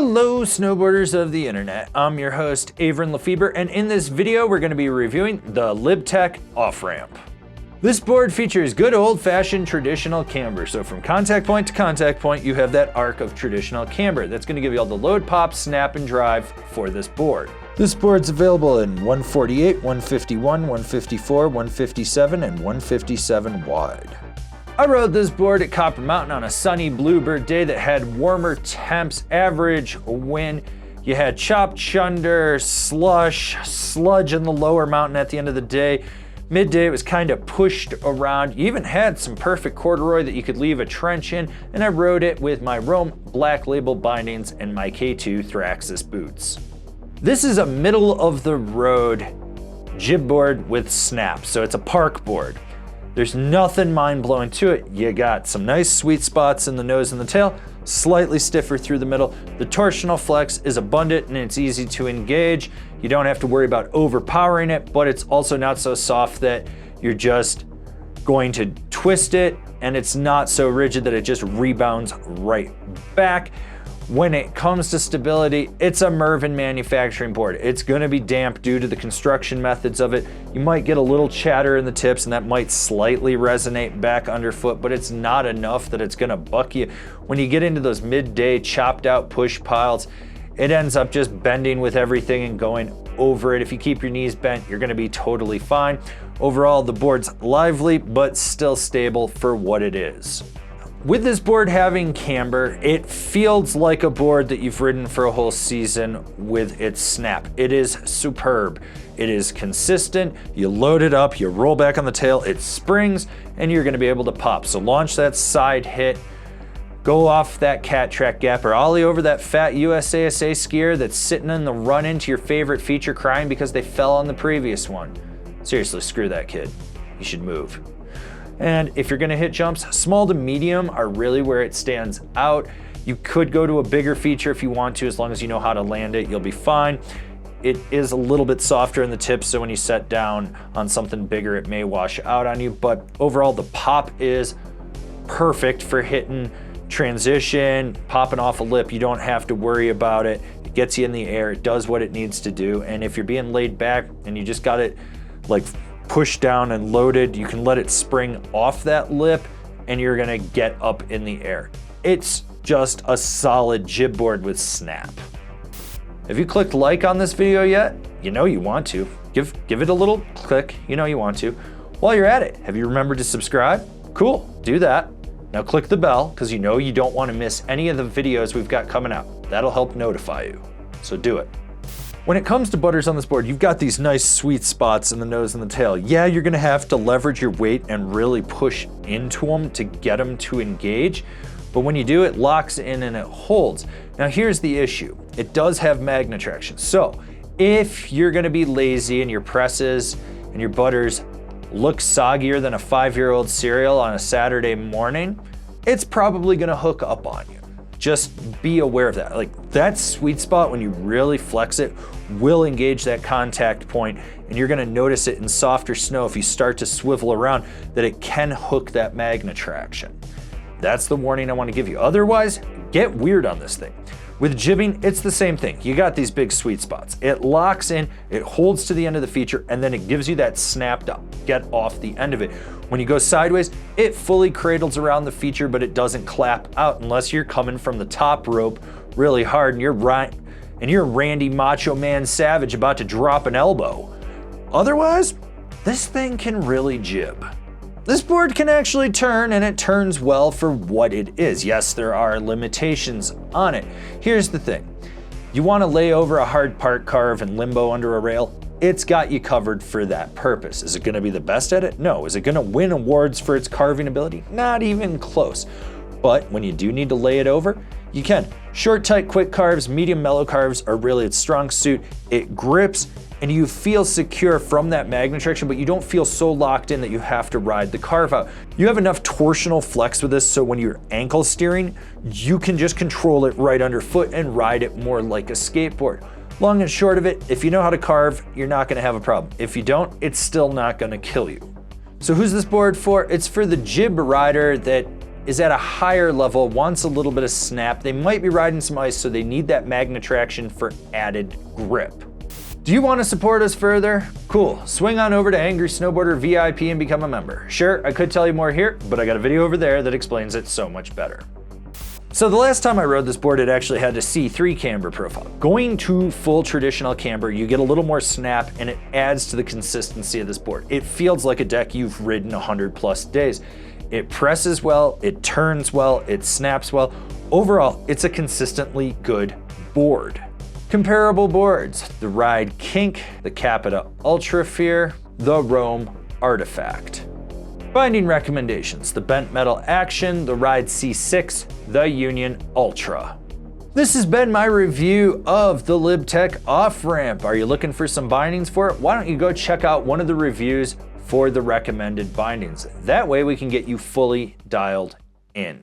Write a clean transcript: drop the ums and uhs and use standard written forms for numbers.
Hello snowboarders of the internet, I'm your host Avran LeFeber, and in this video we're going to be reviewing the LibTech off-ramp. This board features good old-fashioned traditional camber, so from contact point to contact point you have that arc of traditional camber that's going to give you all the load, pop, snap, and drive for this board. This board's available in 148, 151, 154, 157, and 157 wide. I rode this board at Copper Mountain on a sunny Bluebird day that had warmer temps, average wind. You had chopped chunder, slush, sludge in the lower mountain at the end of the day. Midday it was kind of pushed around. You even had some perfect corduroy that you could leave a trench in, and I rode it with my Rome Black Label bindings and my K2 Thraxis boots. This is a middle of the road jib board with snap, so it's a park board. There's nothing mind-blowing to it. You got some nice sweet spots in the nose and the tail, slightly stiffer through the middle. The torsional flex is abundant and it's easy to engage. You don't have to worry about overpowering it, but it's also not so soft that you're just going to twist it, and it's not so rigid that it just rebounds right back. When it comes to stability, it's a Mervin manufacturing board. It's gonna be damp due to the construction methods of it. You might get a little chatter in the tips and that might slightly resonate back underfoot, but it's not enough that it's gonna buck you. When you get into those midday chopped out push piles, it ends up just bending with everything and going over it. If you keep your knees bent, you're gonna be totally fine. Overall, the board's lively, but still stable for what it is. With this board having camber, it feels like a board that you've ridden for a whole season with its snap. It is superb. It is consistent. You load it up, you roll back on the tail, it springs, and you're gonna be able to pop. So launch that side hit, go off that cat track gap, or ollie over that fat USASA skier that's sitting in the run into your favorite feature crying because they fell on the previous one. Seriously, screw that kid. You should move. And if you're gonna hit jumps, small to medium are really where it stands out. You could go to a bigger feature if you want to, as long as you know how to land it, you'll be fine. It is a little bit softer in the tips, so when you set down on something bigger, it may wash out on you, but overall the pop is perfect for hitting transition, popping off a lip. You don't have to worry about it. It gets you in the air, it does what it needs to do, and if you're being laid back and you just got it like pushed down and loaded, you can let it spring off that lip and you're gonna get up in the air. It's just a solid jib board with snap. Have you clicked like on this video yet? You know you want to. Give it a little click, you know you want to. While you're at it, have you remembered to subscribe? Cool, do that. Now click the bell, because you know you don't want to miss any of the videos we've got coming out. That'll help notify you, so do it. When it comes to butters on this board, you've got these nice sweet spots in the nose and the tail. Yeah, you're gonna have to leverage your weight and really push into them to get them to engage, but when you do, it locks in and it holds. Now here's the issue. It does have magnet traction. So if you're gonna be lazy and your presses and your butters look soggier than a 5-year-old cereal on a Saturday morning, it's probably gonna hook up on you. Just be aware of that. Like that sweet spot when you really flex it will engage that contact point, and you're gonna notice it in softer snow if you start to swivel around that it can hook that magnet traction. That's the warning I wanna give you. Otherwise, get weird on this thing. With jibbing, it's the same thing. You got these big sweet spots. It locks in, it holds to the end of the feature, and then it gives you that snap to get off the end of it. When you go sideways, it fully cradles around the feature, but it doesn't clap out unless you're coming from the top rope really hard and you're Randy Macho Man Savage about to drop an elbow. Otherwise, this thing can really jib. This board can actually turn, and it turns well for what it is. Yes, there are limitations on it. Here's the thing. You want to lay over a hard park carve and limbo under a rail? It's got you covered for that purpose. Is it going to be the best at it? No. Is it going to win awards for its carving ability? Not even close. But when you do need to lay it over, you can. Short, tight, quick carves, medium, mellow carves are really its strong suit. It grips, and you feel secure from that magnet traction, but you don't feel so locked in that you have to ride the carve out. You have enough torsional flex with this, so when you're ankle steering, you can just control it right underfoot and ride it more like a skateboard. Long and short of it, if you know how to carve, you're not gonna have a problem. If you don't, it's still not gonna kill you. So who's this board for? It's for the jib rider that is at a higher level, wants a little bit of snap. They might be riding some ice, so they need that magnetraction for added grip. Do you want to support us further? Cool, swing on over to Angry Snowboarder VIP and become a member. Sure, I could tell you more here, but I got a video over there that explains it so much better. So the last time I rode this board, it actually had a C3 camber profile. Going to full traditional camber, you get a little more snap and it adds to the consistency of this board. It feels like a deck you've ridden 100+ days. It presses well, it turns well, it snaps well. Overall, it's a consistently good board. Comparable boards, the Ride Kink, the Capita Ultrafear, the Rome Artifact. Binding recommendations, the Bent Metal Axtion, the Ride C6, the Union Ultra. This has been my review of the LibTech off-ramp. Are you looking for some bindings for it? Why don't you go check out one of the reviews for the recommended bindings. That way we can get you fully dialed in.